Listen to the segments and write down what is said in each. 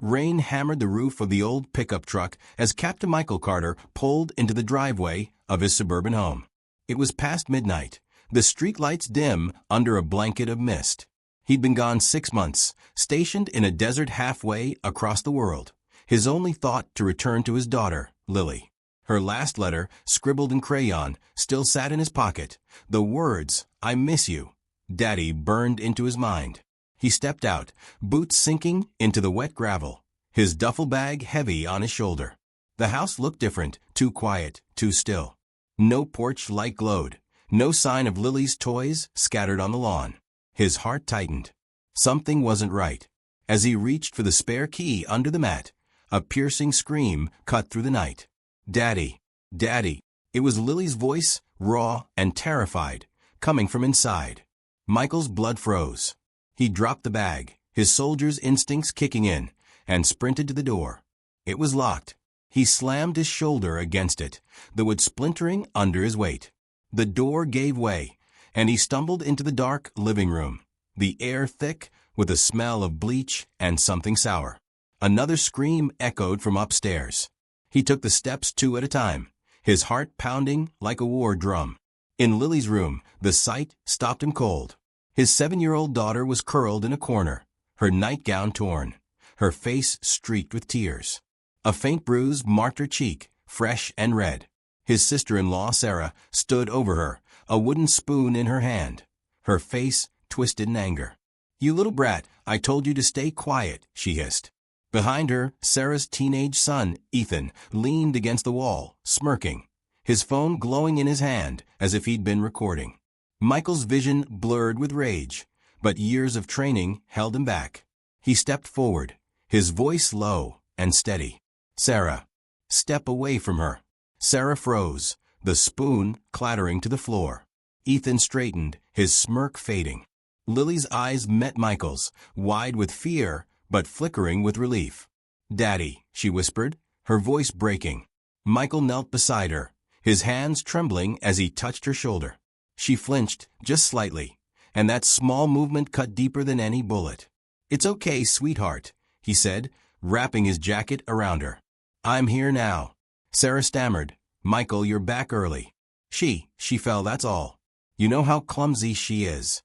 Rain hammered the roof of the old pickup truck as Captain Michael Carter pulled into the driveway of his suburban home. It was past midnight, the streetlights dim under a blanket of mist. He'd been gone 6 months, stationed in a desert halfway across the world, his only thought to return to his daughter, Lily. Her last letter, scribbled in crayon, still sat in his pocket. The words, "I miss you, Daddy," burned into his mind. He stepped out, boots sinking into the wet gravel, his duffel bag heavy on his shoulder. The house looked different, too quiet, too still. No porch light glowed, no sign of Lily's toys scattered on the lawn. His heart tightened. Something wasn't right. As he reached for the spare key under the mat, a piercing scream cut through the night. "Daddy, Daddy." It was Lily's voice, raw and terrified, coming from inside. Michael's blood froze. He dropped the bag, his soldier's instincts kicking in, and sprinted to the door. It was locked. He slammed his shoulder against it, the wood splintering under his weight. The door gave way, and he stumbled into the dark living room, the air thick with a smell of bleach and something sour. Another scream echoed from upstairs. He took the steps 2 at a time, his heart pounding like a war drum. In Lily's room, the sight stopped him cold. His 7-year-old daughter was curled in a corner, her nightgown torn, her face streaked with tears. A faint bruise marked her cheek, fresh and red. His sister-in-law, Sarah, stood over her, a wooden spoon in her hand, her face twisted in anger. "You little brat, I told you to stay quiet," she hissed. Behind her, Sarah's teenage son, Ethan, leaned against the wall, smirking, his phone glowing in his hand as if he'd been recording. Michael's vision blurred with rage, but years of training held him back. He stepped forward, his voice low and steady. "Sarah." "Step away from her." Sarah froze, the spoon clattering to the floor. Ethan straightened, his smirk fading. Lily's eyes met Michael's, wide with fear, but flickering with relief. "Daddy," she whispered, her voice breaking. Michael knelt beside her, his hands trembling as he touched her shoulder. She flinched, just slightly, and that small movement cut deeper than any bullet. "It's okay, sweetheart," he said, wrapping his jacket around her. "I'm here now." Sarah stammered, "Michael, you're back early." She fell, that's all. "You know how clumsy she is."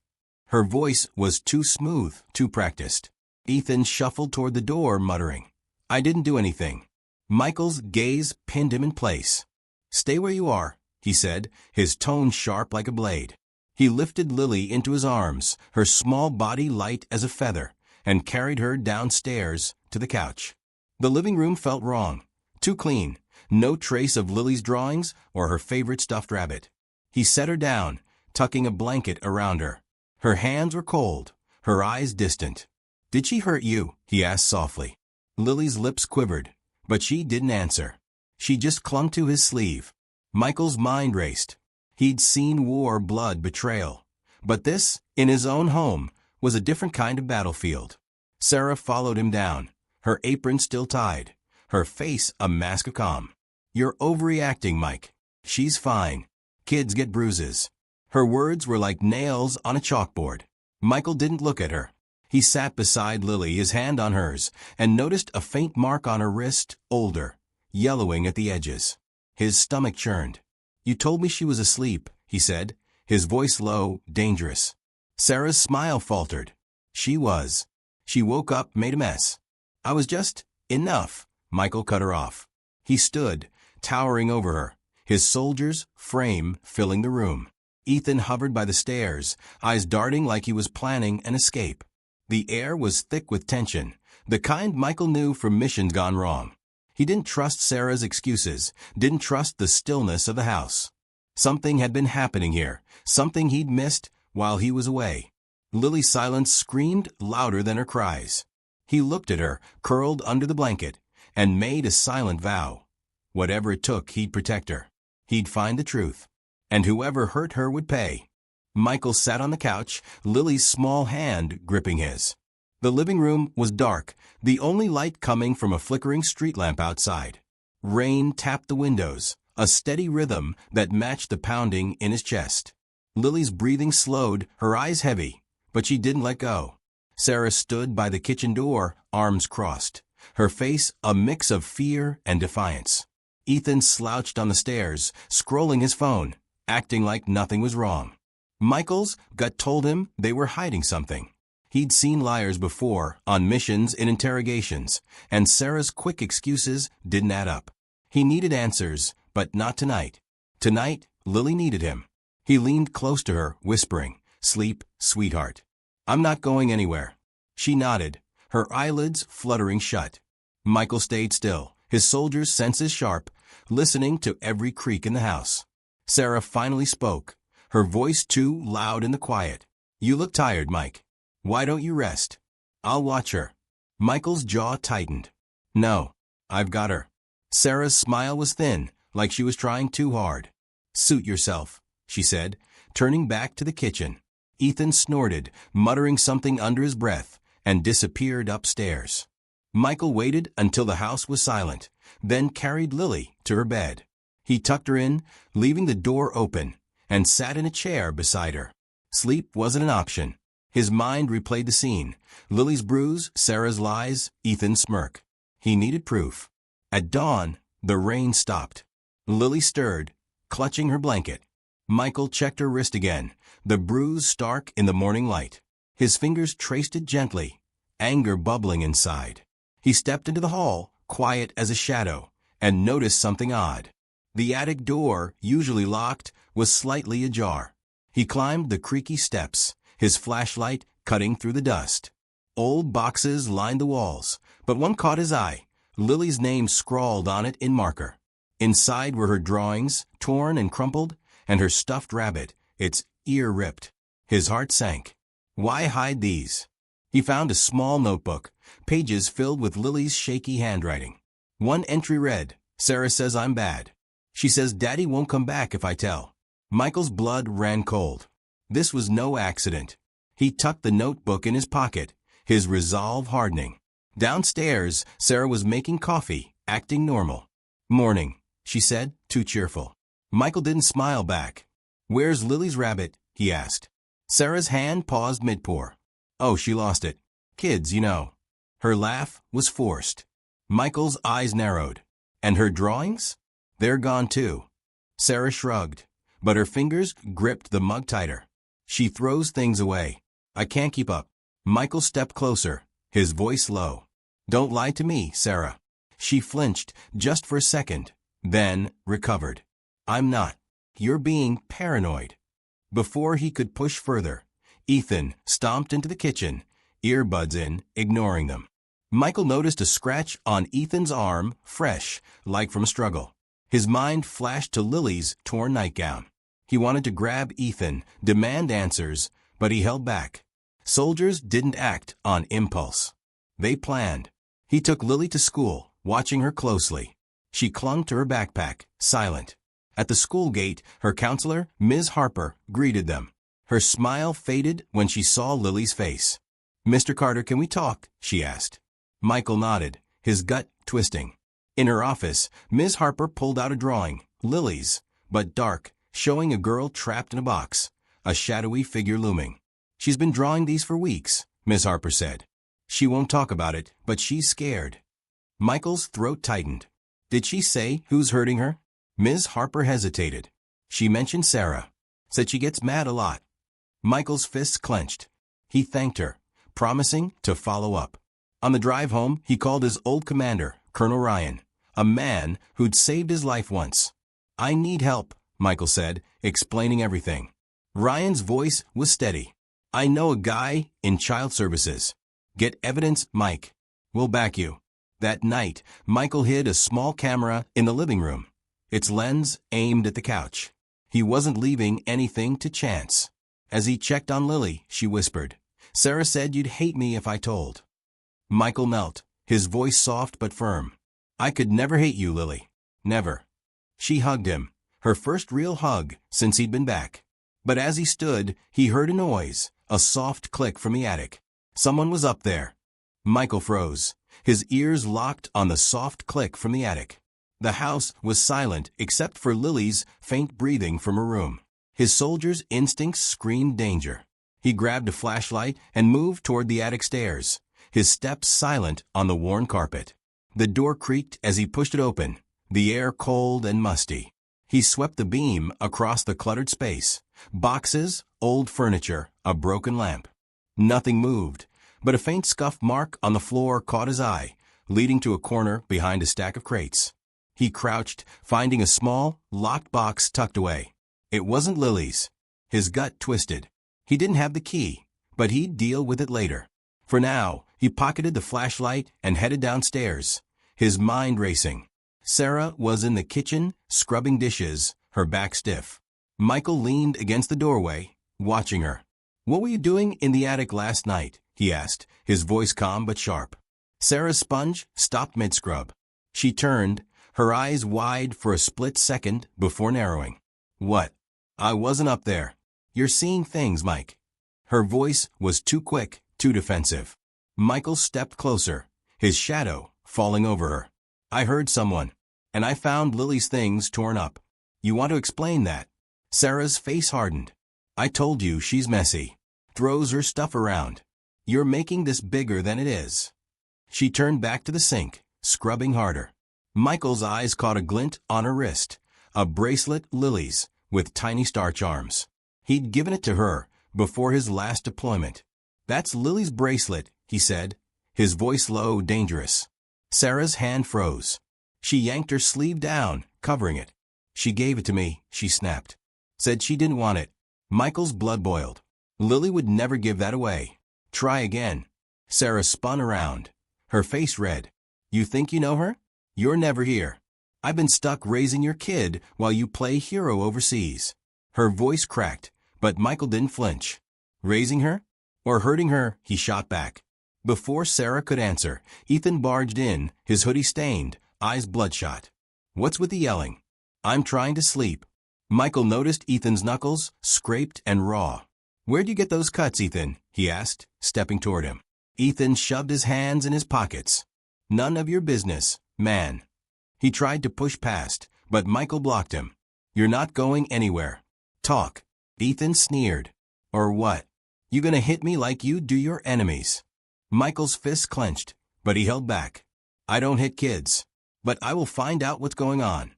Her voice was too smooth, too practiced. Ethan shuffled toward the door, muttering, "I didn't do anything." Michael's gaze pinned him in place. "Stay where you are," he said, his tone sharp like a blade. He lifted Lily into his arms, her small body light as a feather, and carried her downstairs to the couch. The living room felt wrong, too clean, no trace of Lily's drawings or her favorite stuffed rabbit. He set her down, tucking a blanket around her. Her hands were cold, her eyes distant. "Did she hurt you?" he asked softly. Lily's lips quivered, but she didn't answer. She just clung to his sleeve. Michael's mind raced. He'd seen war, blood, betrayal. But this, in his own home, was a different kind of battlefield. Sarah followed him down, her apron still tied, her face a mask of calm. "You're overreacting, Mike. She's fine. Kids get bruises." Her words were like nails on a chalkboard. Michael didn't look at her. He sat beside Lily, his hand on hers, and noticed a faint mark on her wrist, older, yellowing at the edges. His stomach churned. "You told me she was asleep," he said, his voice low, dangerous. Sarah's smile faltered. "She was. She woke up, made a mess. I was just, enough." Michael cut her off. He stood, towering over her, his soldier's frame filling the room. Ethan hovered by the stairs, eyes darting like he was planning an escape. The air was thick with tension, the kind Michael knew from missions gone wrong. He didn't trust Sarah's excuses, didn't trust the stillness of the house. Something had been happening here, something he'd missed while he was away. Lily's silence screamed louder than her cries. He looked at her, curled under the blanket, and made a silent vow. Whatever it took, he'd protect her. He'd find the truth. And whoever hurt her would pay. Michael sat on the couch, Lily's small hand gripping his. The living room was dark, the only light coming from a flickering street lamp outside. Rain tapped the windows, a steady rhythm that matched the pounding in his chest. Lily's breathing slowed, her eyes heavy, but she didn't let go. Sarah stood by the kitchen door, arms crossed, her face a mix of fear and defiance. Ethan slouched on the stairs, scrolling his phone, acting like nothing was wrong. Michael's gut told him they were hiding something. He'd seen liars before, on missions in interrogations, and Sarah's quick excuses didn't add up. He needed answers, but not tonight. Tonight, Lily needed him. He leaned close to her, whispering, "Sleep, sweetheart. I'm not going anywhere." She nodded, her eyelids fluttering shut. Michael stayed still, his soldier's senses sharp, listening to every creak in the house. Sarah finally spoke, her voice too loud in the quiet. "You look tired, Mike. Why don't you rest?" "I'll watch her." Michael's jaw tightened. "No, I've got her." Sarah's smile was thin, like she was trying too hard. "Suit yourself," she said, turning back to the kitchen. Ethan snorted, muttering something under his breath, and disappeared upstairs. Michael waited until the house was silent, then carried Lily to her bed. He tucked her in, leaving the door open, and sat in a chair beside her. Sleep wasn't an option. His mind replayed the scene: Lily's bruise, Sarah's lies, Ethan's smirk. He needed proof. At dawn, the rain stopped. Lily stirred, clutching her blanket. Michael checked her wrist again, the bruise stark in the morning light. His fingers traced it gently, anger bubbling inside. He stepped into the hall, quiet as a shadow, and noticed something odd. The attic door, usually locked, was slightly ajar. He climbed the creaky steps, his flashlight cutting through the dust. Old boxes lined the walls, but one caught his eye, Lily's name scrawled on it in marker. Inside were her drawings, torn and crumpled, and her stuffed rabbit, its ear ripped. His heart sank. Why hide these? He found a small notebook, pages filled with Lily's shaky handwriting. One entry read, "Sarah says I'm bad. She says Daddy won't come back if I tell." Michael's blood ran cold. This was no accident. He tucked the notebook in his pocket, his resolve hardening. Downstairs, Sarah was making coffee, acting normal. "Morning," she said, too cheerful. Michael didn't smile back. "Where's Lily's rabbit?" he asked. Sarah's hand paused mid-pour. "Oh, she lost it. Kids, you know." Her laugh was forced. Michael's eyes narrowed. "And her drawings? They're gone too." Sarah shrugged, but her fingers gripped the mug tighter. "She throws things away. I can't keep up." Michael stepped closer, his voice low. "Don't lie to me, Sarah." She flinched just for a second, then recovered. "I'm not. You're being paranoid." Before he could push further, Ethan stomped into the kitchen, earbuds in, ignoring them. Michael noticed a scratch on Ethan's arm, fresh, like from a struggle. His mind flashed to Lily's torn nightgown. He wanted to grab Ethan, demand answers, but he held back. Soldiers didn't act on impulse. They planned. He took Lily to school, watching her closely. She clung to her backpack, silent. At the school gate, her counselor, Ms. Harper, greeted them. Her smile faded when she saw Lily's face. "Mr. Carter, can we talk?" she asked. Michael nodded, his gut twisting. In her office, Ms. Harper pulled out a drawing, Lily's, but dark, showing a girl trapped in a box, a shadowy figure looming. "She's been drawing these for weeks," Ms. Harper said. "She won't talk about it, but she's scared." Michael's throat tightened. "Did she say who's hurting her?" Ms. Harper hesitated. "She mentioned Sarah. Said she gets mad a lot." Michael's fists clenched. He thanked her, promising to follow up. On the drive home, he called his old commander, Colonel Ryan, a man who'd saved his life once. "I need help," Michael said, explaining everything. Ryan's voice was steady. "I know a guy in child services. Get evidence, Mike. We'll back you." That night, Michael hid a small camera in the living room, its lens aimed at the couch. He wasn't leaving anything to chance. As he checked on Lily, she whispered, "Sarah said you'd hate me if I told." Michael knelt, his voice soft but firm. "I could never hate you, Lily. Never." She hugged him, her first real hug since he'd been back. But as he stood, he heard a noise, a soft click from the attic. Someone was up there. Michael froze, his ears locked on the soft click from the attic. The house was silent except for Lily's faint breathing from her room. His soldier's instincts screamed danger. He grabbed a flashlight and moved toward the attic stairs, his steps silent on the worn carpet. The door creaked as he pushed it open, the air cold and musty. He swept the beam across the cluttered space. Boxes, old furniture, a broken lamp. Nothing moved, but a faint scuff mark on the floor caught his eye, leading to a corner behind a stack of crates. He crouched, finding a small, locked box tucked away. It wasn't Lily's. His gut twisted. He didn't have the key, but he'd deal with it later. For now, he pocketed the flashlight and headed downstairs, his mind racing. Sarah was in the kitchen, scrubbing dishes, her back stiff. Michael leaned against the doorway, watching her. "What were you doing in the attic last night?" he asked, his voice calm but sharp. Sarah's sponge stopped mid-scrub. She turned, her eyes wide for a split second before narrowing. "What? I wasn't up there." "You're seeing things, Mike." Her voice was too quick, too defensive. Michael stepped closer, his shadow falling over her. "I heard someone, and I found Lily's things torn up." "You want to explain that?" Sarah's face hardened. "I told you she's messy. Throws her stuff around. You're making this bigger than it is." She turned back to the sink, scrubbing harder. Michael's eyes caught a glint on her wrist, a bracelet Lily's, with tiny star charms. He'd given it to her before his last deployment. "That's Lily's bracelet," he said, his voice low, dangerous. Sarah's hand froze. She yanked her sleeve down, covering it. "She gave it to me," she snapped. "Said she didn't want it." Michael's blood boiled. Lily would never give that away. "Try again." Sarah spun around, her face red. "You think you know her? You're never here. I've been stuck raising your kid while you play hero overseas." Her voice cracked, but Michael didn't flinch. "Raising her? Or hurting her?" he shot back. Before Sarah could answer, Ethan barged in, his hoodie stained, eyes bloodshot. "What's with the yelling?" "I'm trying to sleep." Michael noticed Ethan's knuckles, scraped and raw. "Where'd you get those cuts, Ethan?" he asked, stepping toward him. Ethan shoved his hands in his pockets. "None of your business, man." He tried to push past, but Michael blocked him. "You're not going anywhere. Talk." Ethan sneered. "Or what? You gonna hit me like you do your enemies?" Michael's fists clenched, but he held back. "I don't hit kids. But I will find out what's going on."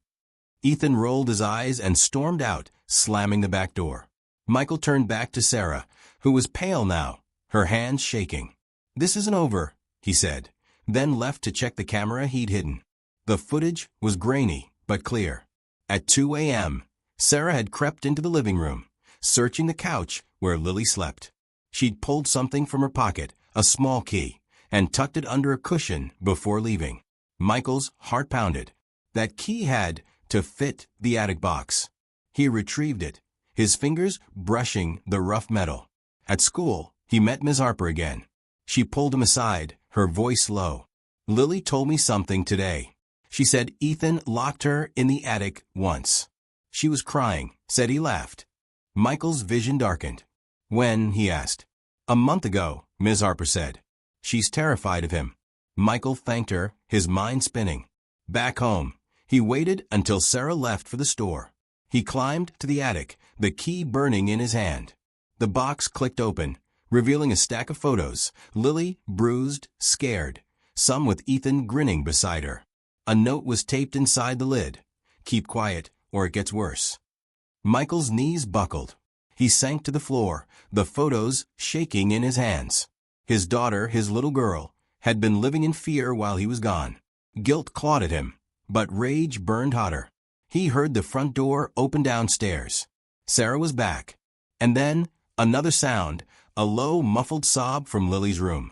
Ethan rolled his eyes and stormed out, slamming the back door. Michael turned back to Sarah, who was pale now, her hands shaking. "This isn't over," he said, then left to check the camera he'd hidden. The footage was grainy, but clear. At 2 a.m., Sarah had crept into the living room, searching the couch where Lily slept. She'd pulled something from her pocket, a small key, and tucked it under a cushion before leaving. Michael's heart pounded. That key had to fit the attic box. He retrieved it, his fingers brushing the rough metal. At school, he met Ms. Harper again. She pulled him aside, her voice low. "Lily told me something today. She said Ethan locked her in the attic once. She was crying," said he laughed. Michael's vision darkened. "When?" he asked. "A month ago," Ms. Harper said. "She's terrified of him." Michael thanked her, his mind spinning. Back home, he waited until Sarah left for the store. He climbed to the attic, the key burning in his hand. The box clicked open, revealing a stack of photos, Lily bruised, scared, some with Ethan grinning beside her. A note was taped inside the lid. "Keep quiet, or it gets worse." Michael's knees buckled. He sank to the floor, the photos shaking in his hands. His daughter, his little girl, had been living in fear while he was gone. Guilt clawed at him, but rage burned hotter. He heard the front door open downstairs. Sarah was back. And then, another sound, a low, muffled sob from Lily's room.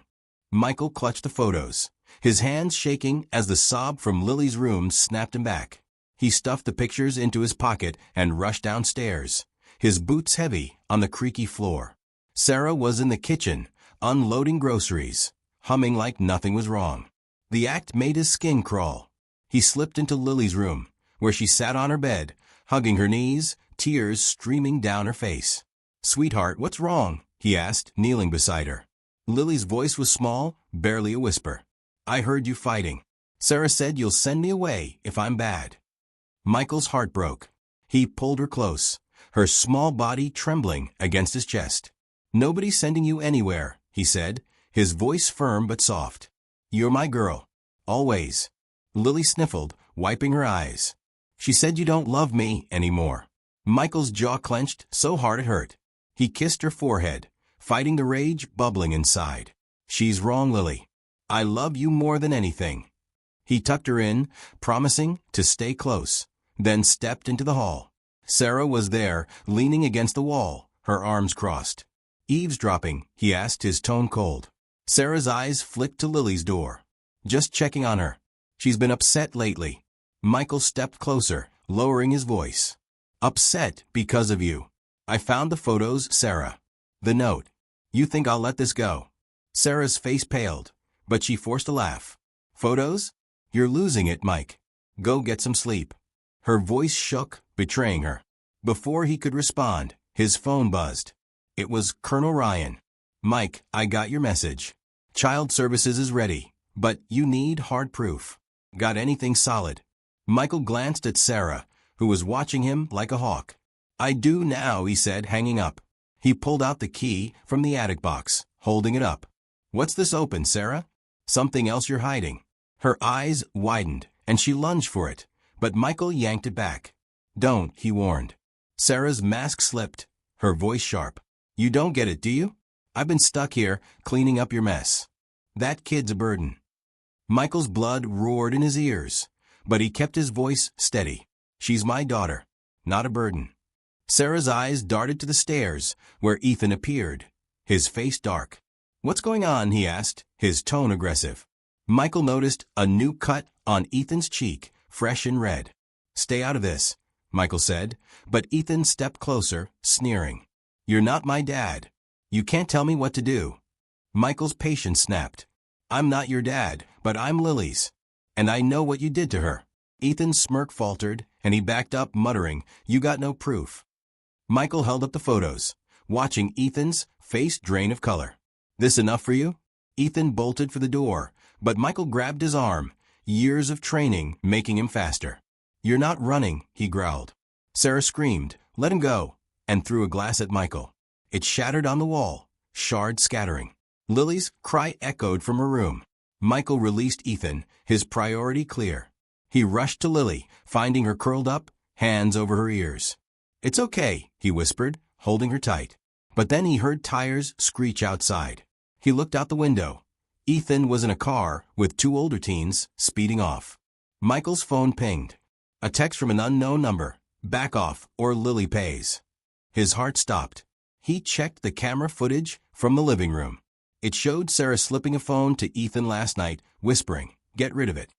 Michael clutched the photos, his hands shaking as the sob from Lily's room snapped him back. He stuffed the pictures into his pocket and rushed downstairs, his boots heavy on the creaky floor. Sarah was in the kitchen, unloading groceries, humming like nothing was wrong. The act made his skin crawl. He slipped into Lily's room, where she sat on her bed, hugging her knees, tears streaming down her face. "Sweetheart, what's wrong?" he asked, kneeling beside her. Lily's voice was small, barely a whisper. "I heard you fighting. Sarah said you'll send me away if I'm bad." Michael's heart broke. He pulled her close, her small body trembling against his chest. "Nobody's sending you anywhere," he said, his voice firm but soft. "You're my girl. Always." Lily sniffled, wiping her eyes. "She said you don't love me anymore." Michael's jaw clenched so hard it hurt. He kissed her forehead, fighting the rage bubbling inside. "She's wrong, Lily. I love you more than anything." He tucked her in, promising to stay close, then stepped into the hall. Sarah was there, leaning against the wall, her arms crossed. "Eavesdropping?" he asked, his tone cold. Sarah's eyes flicked to Lily's door. "Just checking on her. She's been upset lately." Michael stepped closer, lowering his voice. "Upset because of you. I found the photos, Sarah. The note. You think I'll let this go?" Sarah's face paled, but she forced a laugh. "Photos? You're losing it, Mike. Go get some sleep." Her voice shook, betraying her. Before he could respond, his phone buzzed. It was Colonel Ryan. "Mike, I got your message. Child Services is ready, but you need hard proof. Got anything solid?" Michael glanced at Sarah, who was watching him like a hawk. "I do now," he said, hanging up. He pulled out the key from the attic box, holding it up. "What's this open, Sarah? Something else you're hiding?" Her eyes widened, and she lunged for it, but Michael yanked it back. "Don't," he warned. Sarah's mask slipped, her voice sharp. "You don't get it, do you? I've been stuck here, cleaning up your mess. That kid's a burden." Michael's blood roared in his ears, but he kept his voice steady. "She's my daughter, not a burden." Sarah's eyes darted to the stairs, where Ethan appeared, his face dark. "What's going on?" he asked, his tone aggressive. Michael noticed a new cut on Ethan's cheek, fresh and red. "Stay out of this," Michael said, but Ethan stepped closer, sneering. "You're not my dad. You can't tell me what to do." Michael's patience snapped. "I'm not your dad, but I'm Lily's. And I know what you did to her." Ethan's smirk faltered, and he backed up, muttering, "You got no proof." Michael held up the photos, watching Ethan's face drain of color. "This enough for you?" Ethan bolted for the door, but Michael grabbed his arm, years of training making him faster. "You're not running," he growled. Sarah screamed, "Let him go," and threw a glass at Michael. It shattered on the wall, shards scattering. Lily's cry echoed from her room. Michael released Ethan, his priority clear. He rushed to Lily, finding her curled up, hands over her ears. "It's okay," he whispered, holding her tight. But then he heard tires screech outside. He looked out the window. Ethan was in a car with two older teens, speeding off. Michael's phone pinged. A text from an unknown number. "Back off, or Lily pays." His heart stopped. He checked the camera footage from the living room. It showed Sarah slipping a phone to Ethan last night, whispering, "Get rid of it."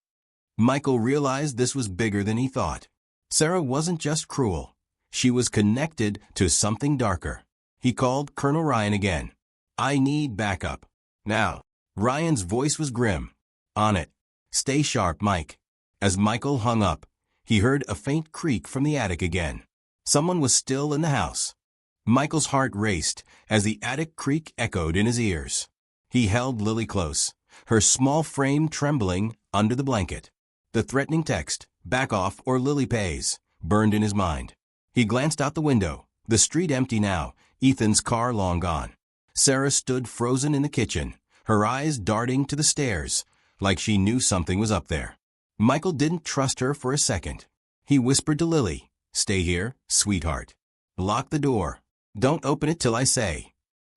Michael realized this was bigger than he thought. Sarah wasn't just cruel. She was connected to something darker. He called Colonel Ryan again. "I need backup. Now." Ryan's voice was grim. "On it. Stay sharp, Mike." As Michael hung up, he heard a faint creak from the attic again. Someone was still in the house. Michael's heart raced as the attic creak echoed in his ears. He held Lily close, her small frame trembling under the blanket. The threatening text, "Back off or Lily pays," burned in his mind. He glanced out the window, the street empty now, Ethan's car long gone. Sarah stood frozen in the kitchen, her eyes darting to the stairs, like she knew something was up there. Michael didn't trust her for a second. He whispered to Lily, "Stay here, sweetheart. Lock the door. Don't open it till I say."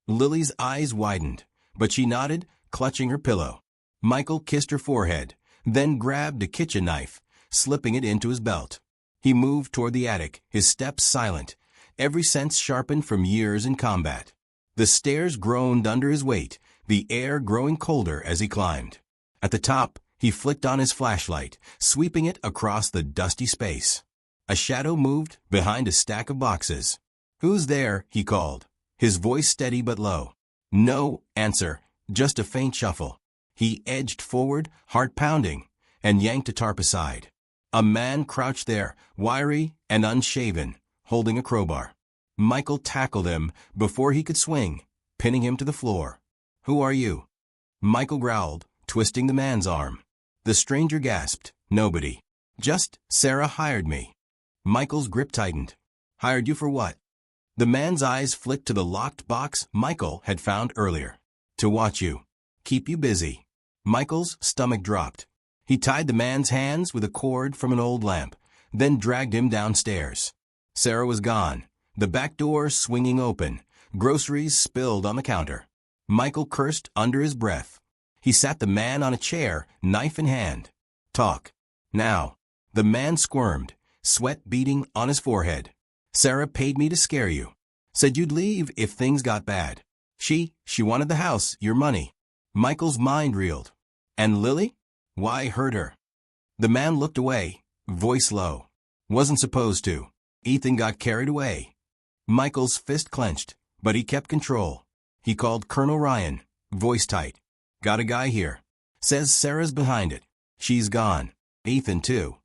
Lily's eyes widened, but she nodded, clutching her pillow. Michael kissed her forehead, then grabbed a kitchen knife, slipping it into his belt. He moved toward the attic, his steps silent, every sense sharpened from years in combat. The stairs groaned under his weight, the air growing colder as he climbed. At the top, he flicked on his flashlight, sweeping it across the dusty space. A shadow moved behind a stack of boxes. "Who's there?" he called, his voice steady but low. No answer, just a faint shuffle. He edged forward, heart pounding, and yanked a tarp aside. A man crouched there, wiry and unshaven, holding a crowbar. Michael tackled him before he could swing, pinning him to the floor. "Who are you?" Michael growled, twisting the man's arm. The stranger gasped, "Nobody. Just Sarah hired me." Michael's grip tightened. "Hired you for what?" The man's eyes flicked to the locked box Michael had found earlier. "To watch you." Keep you busy. Michael's stomach dropped. He tied the man's hands with a cord from an old lamp, then dragged him downstairs. Sarah was gone, the back door swinging open, groceries spilled on the counter. Michael cursed under his breath. He sat the man on a chair, knife in hand. Talk. Now. The man squirmed, sweat beading on his forehead. Sarah paid me to scare you. Said you'd leave if things got bad. She wanted the house, your money. Michael's mind reeled. And Lily? Why hurt her? The man looked away, voice low. Wasn't supposed to. Ethan got carried away. Michael's fist clenched, but he kept control. He called Colonel Ryan, voice tight. Got a guy here. Says Sarah's behind it. She's gone. Ethan too.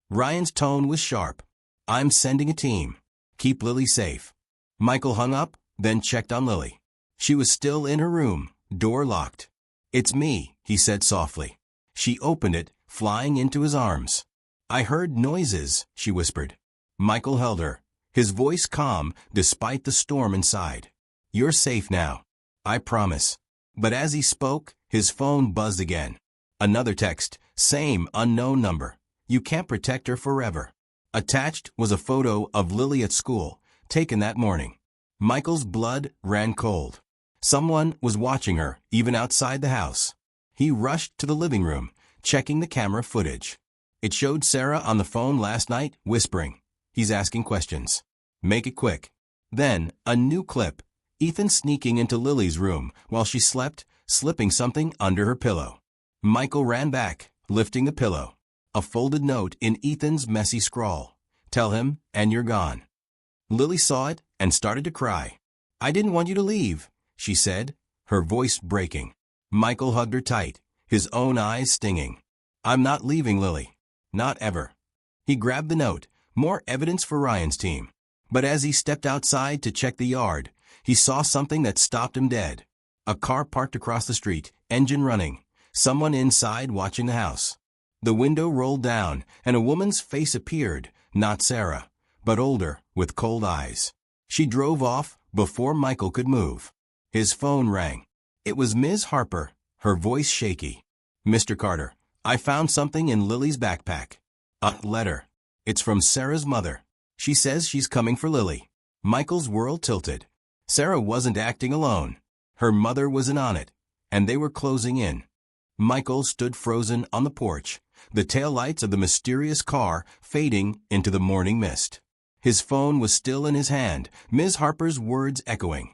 Ryan's tone was sharp. I'm sending a team. Keep Lily safe. Michael hung up, then checked on Lily. She was still in her room, door locked. It's me, he said softly. She opened it, flying into his arms. I heard noises, she whispered. Michael held her, his voice calm despite the storm inside. You're safe now. I promise. But as he spoke, his phone buzzed again. Another text, same unknown number. You can't protect her forever. Attached was a photo of Lily at school, taken that morning. Michael's blood ran cold. Someone was watching her, even outside the house. He rushed to the living room, checking the camera footage. It showed Sarah on the phone last night, whispering. He's asking questions. Make it quick. Then, a new clip. Ethan sneaking into Lily's room while she slept, slipping something under her pillow. Michael ran back, lifting the pillow. A folded note in Ethan's messy scrawl. Tell him, and you're gone. Lily saw it and started to cry. I didn't want you to leave, she said, her voice breaking. Michael hugged her tight, his own eyes stinging. I'm not leaving, Lily. Not ever. He grabbed the note, more evidence for Ryan's team. But as he stepped outside to check the yard, he saw something that stopped him dead. A car parked across the street, engine running, someone inside watching the house. The window rolled down, and a woman's face appeared, not Sarah, but older, with cold eyes. She drove off before Michael could move. His phone rang. It was Ms. Harper, her voice shaky. Mr. Carter, I found something in Lily's backpack. A letter. It's from Sarah's mother. She says she's coming for Lily. Michael's world tilted. Sarah wasn't acting alone. Her mother was in on it, and they were closing in. Michael stood frozen on the porch, the taillights of the mysterious car fading into the morning mist. His phone was still in his hand, Ms. Harper's words echoing.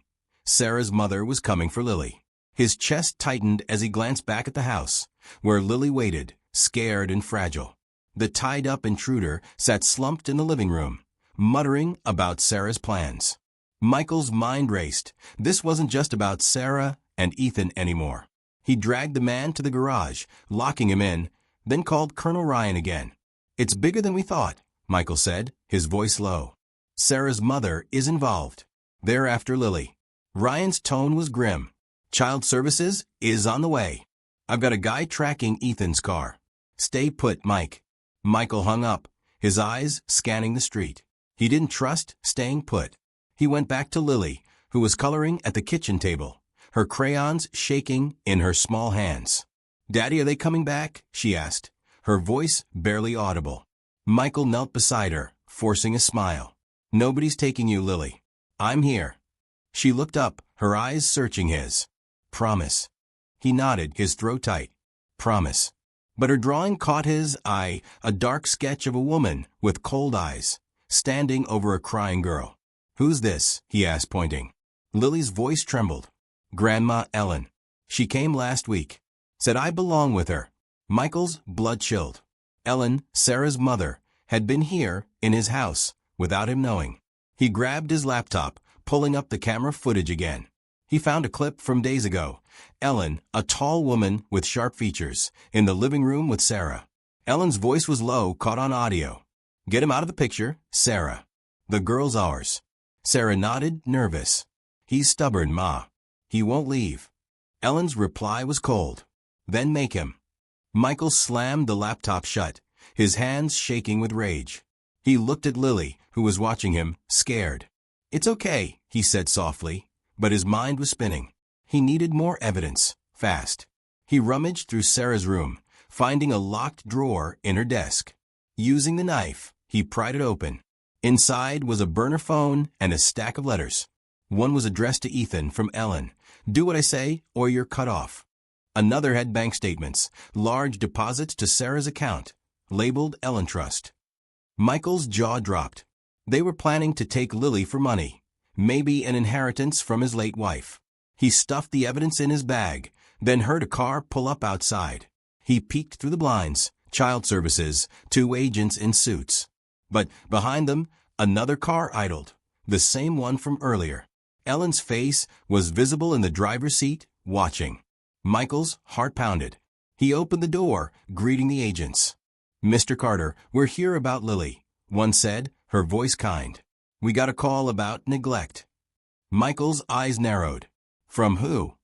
Sarah's mother was coming for Lily. His chest tightened as he glanced back at the house, where Lily waited, scared and fragile. The tied-up intruder sat slumped in the living room, muttering about Sarah's plans. Michael's mind raced. This wasn't just about Sarah and Ethan anymore. He dragged the man to the garage, locking him in, then called Colonel Ryan again. It's bigger than we thought, Michael said, his voice low. Sarah's mother is involved. They're after Lily. Ryan's tone was grim. Child Services is on the way. I've got a guy tracking Ethan's car. Stay put, Mike. Michael hung up, his eyes scanning the street. He didn't trust staying put. He went back to Lily, who was coloring at the kitchen table, her crayons shaking in her small hands. Daddy, are they coming back? She asked, her voice barely audible. Michael knelt beside her, forcing a smile. Nobody's taking you, Lily. I'm here. She looked up, her eyes searching his. Promise. He nodded, his throat tight. Promise. But her drawing caught his eye, a dark sketch of a woman with cold eyes, standing over a crying girl. Who's this? He asked, pointing. Lily's voice trembled. Grandma Ellen. She came last week. Said I belong with her. Michael's blood chilled. Ellen, Sarah's mother, had been here, in his house, without him knowing. He grabbed his laptop, pulling up the camera footage again. He found a clip from days ago. Ellen, a tall woman with sharp features, in the living room with Sarah. Ellen's voice was low, caught on audio. Get him out of the picture, Sarah. The girl's ours. Sarah nodded, nervous. He's stubborn, Ma. He won't leave. Ellen's reply was cold. Then make him. Michael slammed the laptop shut, his hands shaking with rage. He looked at Lily, who was watching him, scared. It's okay, he said softly, but his mind was spinning. He needed more evidence, fast. He rummaged through Sarah's room, finding a locked drawer in her desk. Using the knife, he pried it open. Inside was a burner phone and a stack of letters. One was addressed to Ethan from Ellen. "Do what I say, or you're cut off." Another had bank statements, large deposits to Sarah's account, labeled Ellen Trust. Michael's jaw dropped. They were planning to take Lily for money, maybe an inheritance from his late wife. He stuffed the evidence in his bag, then heard a car pull up outside. He peeked through the blinds. Child Services, 2 agents in suits. But behind them, another car idled, the same one from earlier. Ellen's face was visible in the driver's seat, watching. Michael's heart pounded. He opened the door, greeting the agents. "Mr. Carter, we're here about Lily," one said, her voice kind. "We got a call about neglect." Michael's eyes narrowed. "From who?"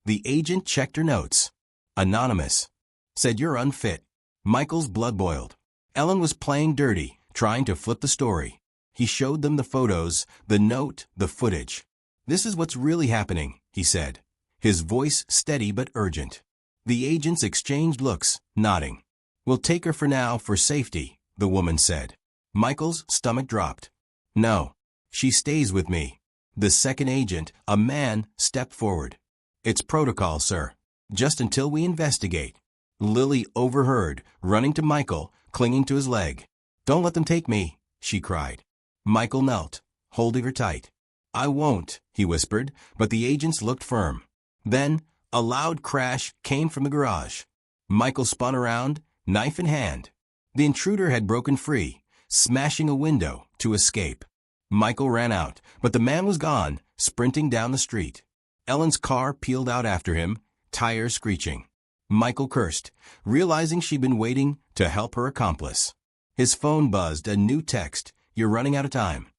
The agent checked her notes. "Anonymous. Said you're unfit." Michael's blood boiled. Ellen was playing dirty, trying to flip the story. He showed them the photos, the note, the footage. "This is what's really happening," he said, his voice steady but urgent. The agents exchanged looks, nodding. "We'll take her for now for safety," the woman said. Michael's stomach dropped. "No. She stays with me." The second agent, a man, stepped forward. "It's protocol, sir. Just until we investigate." Lily overheard, running to Michael, clinging to his leg. "Don't let them take me," she cried. Michael knelt, holding her tight. "I won't," he whispered, but the agents looked firm. Then, a loud crash came from the garage. Michael spun around, knife in hand. The intruder had broken free, smashing a window to escape. Michael ran out, but the man was gone, sprinting down the street. Ellen's car peeled out after him, tires screeching. Michael cursed, realizing she'd been waiting to help her accomplice. His phone buzzed a new text, "You're running out of time."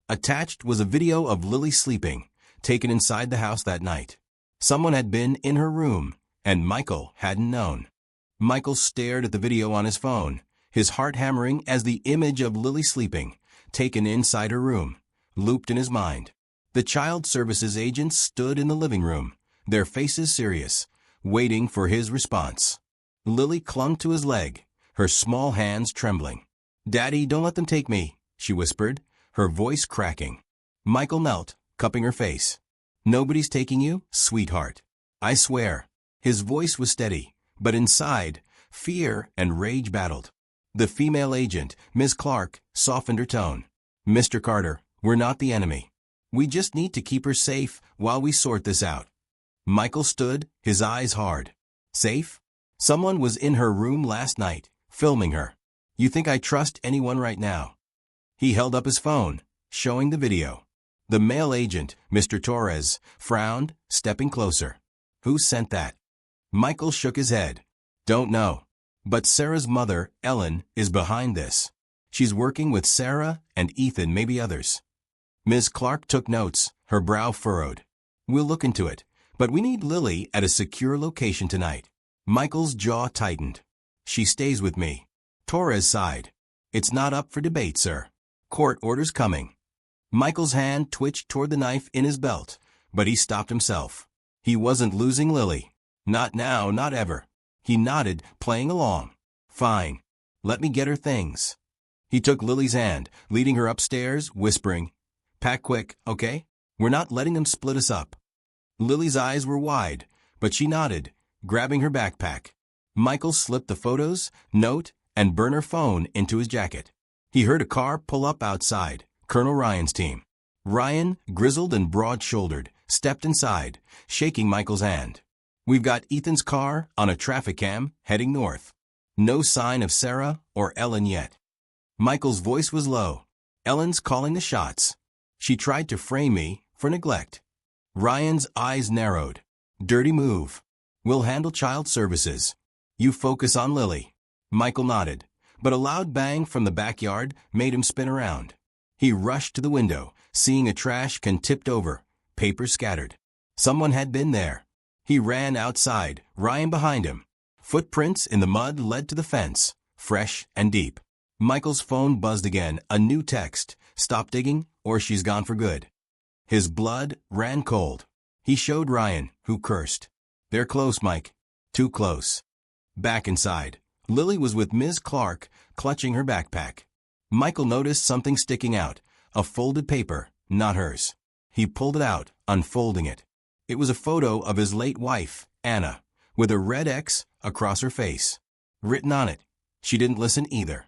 Attached was a video of Lily sleeping, taken inside the house that night. Someone had been in her room, and Michael hadn't known. Michael stared at the video on his phone, his heart hammering as the image of Lily sleeping, taken inside her room, looped in his mind. The Child Services agents stood in the living room, their faces serious, waiting for his response. Lily clung to his leg, her small hands trembling. "Daddy, don't let them take me," she whispered, her voice cracking. Michael knelt, cupping her face. "Nobody's taking you, sweetheart. I swear." His voice was steady, but inside, fear and rage battled. The female agent, Ms. Clark, softened her tone. "Mr. Carter, we're not the enemy. We just need to keep her safe while we sort this out." Michael stood, his eyes hard. "Safe? Someone was in her room last night, filming her. You think I trust anyone right now?" He held up his phone, showing the video. The male agent, Mr. Torres, frowned, stepping closer. "Who sent that?" Michael shook his head. "Don't know. But Sarah's mother, Ellen, is behind this. She's working with Sarah and Ethan, maybe others." Ms. Clark took notes, her brow furrowed. "We'll look into it. But we need Lily at a secure location tonight." Michael's jaw tightened. "She stays with me." Torres sighed. "It's not up for debate, sir. Court order's coming." Michael's hand twitched toward the knife in his belt, but he stopped himself. He wasn't losing Lily. Not now, not ever. He nodded, playing along. "Fine. Let me get her things." He took Lily's hand, leading her upstairs, whispering, "Pack quick, okay? We're not letting them split us up." Lily's eyes were wide, but she nodded, grabbing her backpack. Michael slipped the photos, note, and burner phone into his jacket. He heard a car pull up outside, Colonel Ryan's team. Ryan, grizzled and broad-shouldered, stepped inside, shaking Michael's hand. "We've got Ethan's car on a traffic cam, heading north. No sign of Sarah or Ellen yet." Michael's voice was low. "Ellen's calling the shots. She tried to frame me for neglect." Ryan's eyes narrowed. "Dirty move. We'll handle Child Services. You focus on Lily." Michael nodded, but a loud bang from the backyard made him spin around. He rushed to the window, seeing a trash can tipped over, papers scattered. Someone had been there. He ran outside, Ryan behind him. Footprints in the mud led to the fence, fresh and deep. Michael's phone buzzed again, a new text. "Stop digging, or she's gone for good." His blood ran cold. He showed Ryan, who cursed. "They're close, Mike. Too close. Back inside, Lily was with Ms. Clark, clutching her backpack. Michael noticed something sticking out, a folded paper, not hers. He pulled it out, unfolding it. It was a photo of his late wife, Anna, with a red X across her face. Written on it, she didn't listen either.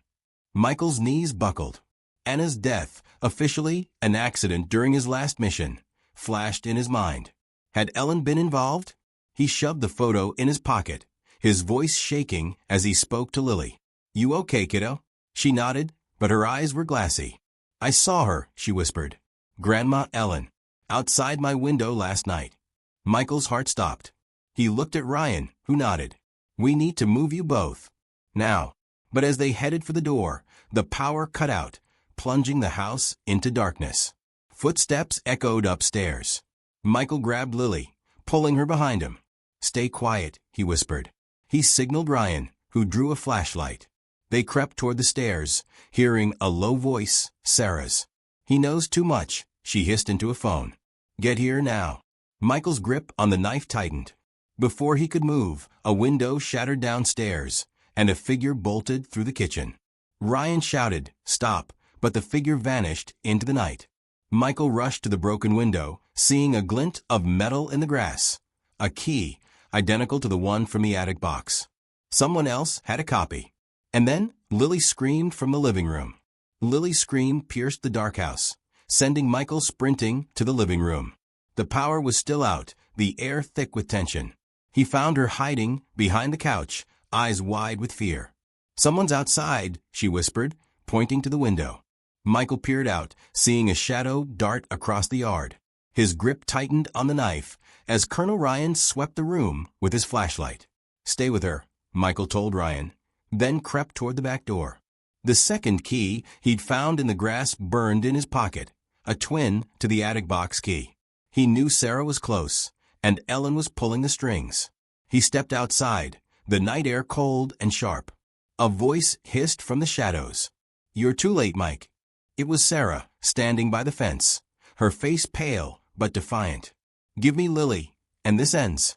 Michael's knees buckled. Anna's death, officially an accident during his last mission, flashed in his mind. Had Ellen been involved? He shoved the photo in his pocket, his voice shaking as he spoke to Lily. "You okay, kiddo?" She nodded, but her eyes were glassy. "I saw her," she whispered. "Grandma Ellen. Outside my window last night." Michael's heart stopped. He looked at Ryan, who nodded. "We need to move you both. Now." But as they headed for the door, the power cut out, plunging the house into darkness. Footsteps echoed upstairs. Michael grabbed Lily, pulling her behind him. "Stay quiet," he whispered. He signaled Ryan, who drew a flashlight. They crept toward the stairs, hearing a low voice, Sarah's. "He knows too much," she hissed into a phone. "Get here now." Michael's grip on the knife tightened. Before he could move, a window shattered downstairs, and a figure bolted through the kitchen. Ryan shouted, "Stop," but the figure vanished into the night. Michael rushed to the broken window, seeing a glint of metal in the grass. A key, identical to the one from the attic box. Someone else had a copy. And then Lily screamed from the living room. Lily's scream pierced the dark house, sending Michael sprinting to the living room. The power was still out, the air thick with tension. He found her hiding behind the couch, eyes wide with fear. "Someone's outside," she whispered, pointing to the window. Michael peered out, seeing a shadow dart across the yard. His grip tightened on the knife as Colonel Ryan swept the room with his flashlight. "Stay with her," Michael told Ryan, then crept toward the back door. The second key he'd found in the grass burned in his pocket, a twin to the attic box key. He knew Sarah was close, and Ellen was pulling the strings. He stepped outside, the night air cold and sharp. A voice hissed from the shadows. "You're too late, Mike." It was Sarah, standing by the fence, her face pale but defiant. "Give me Lily, and this ends."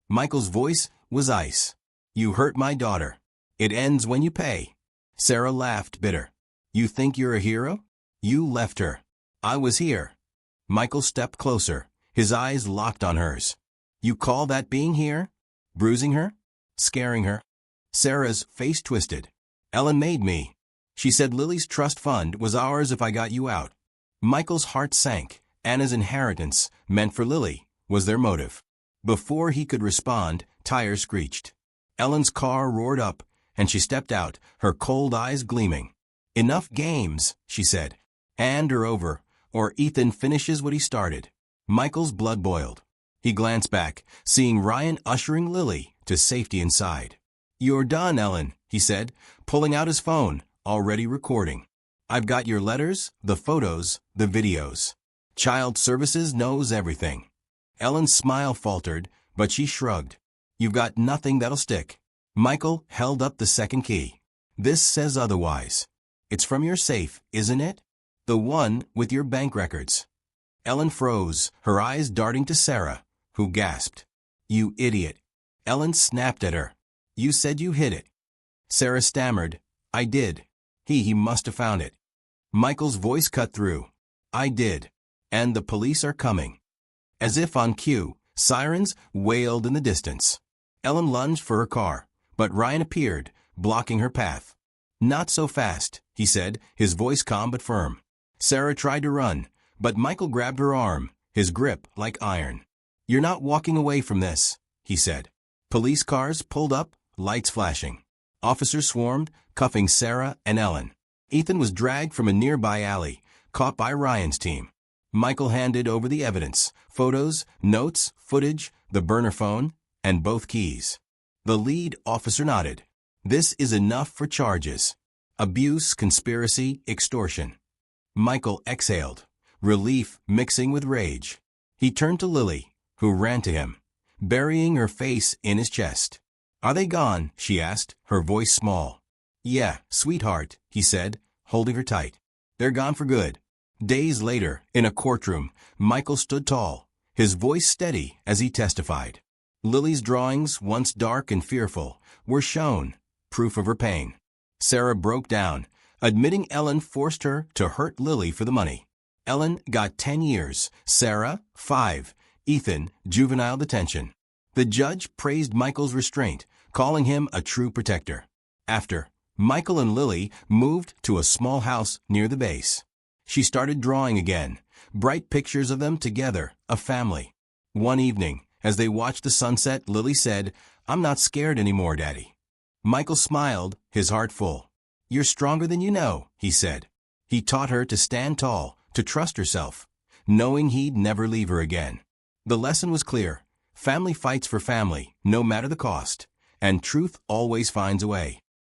Michael's voice was ice. "You hurt my daughter. It ends when you pay." Sarah laughed, bitter. "You think you're a hero? You left her. I was here." Michael stepped closer, his eyes locked on hers. "You call that being here? Bruising her? Scaring her?" Sarah's face twisted. "Ellen made me. She said Lily's trust fund was ours if I got you out." Michael's heart sank. Anna's inheritance, meant for Lily, was their motive. Before he could respond, tires screeched. Ellen's car roared up, and she stepped out, her cold eyes gleaming. "Enough games," she said. "Hand her over, or Ethan finishes what he started." Michael's blood boiled. He glanced back, seeing Ryan ushering Lily to safety inside. "You're done, Ellen," he said, pulling out his phone, already recording. "I've got your letters, the photos, the videos. Child Services knows everything." Ellen's smile faltered, but she shrugged. "You've got nothing that'll stick." Michael held up the second key. "This says otherwise. It's from your safe, isn't it? The one with your bank records." Ellen froze, her eyes darting to Sarah, who gasped. "You idiot." Ellen snapped at her. "You said you hid it." Sarah stammered. "I did." He must have found it. Michael's voice cut through. "I did. And the police are coming." As if on cue, sirens wailed in the distance. Ellen lunged for her car, but Ryan appeared, blocking her path. "Not so fast," he said, his voice calm but firm. Sarah tried to run, but Michael grabbed her arm, his grip like iron. "You're not walking away from this," he said. Police cars pulled up, lights flashing. Officers swarmed, cuffing Sarah and Ellen. Ethan was dragged from a nearby alley, caught by Ryan's team. Michael handed over the evidence, photos, notes, footage, the burner phone, and both keys. The lead officer nodded. "This is enough for charges. Abuse, conspiracy, extortion." Michael exhaled, relief mixing with rage. He turned to Lily, who ran to him, burying her face in his chest. "Are they gone?" she asked, her voice small. "Yeah, sweetheart," he said, holding her tight. "They're gone for good." Days later, in a courtroom, Michael stood tall, his voice steady as he testified. Lily's drawings, once dark and fearful, were shown, proof of her pain. Sarah broke down, admitting Ellen forced her to hurt Lily for the money. Ellen got 10 years, Sarah, 5, Ethan, juvenile detention. The judge praised Michael's restraint, calling him a true protector. After, Michael and Lily moved to a small house near the base. She started drawing again, bright pictures of them together, a family. One evening, as they watched the sunset, Lily said, "I'm not scared anymore, Daddy." Michael smiled, his heart full. "You're stronger than you know," he said. He taught her to stand tall, to trust herself, knowing he'd never leave her again. The lesson was clear. Family fights for family, no matter the cost, and truth always finds a way.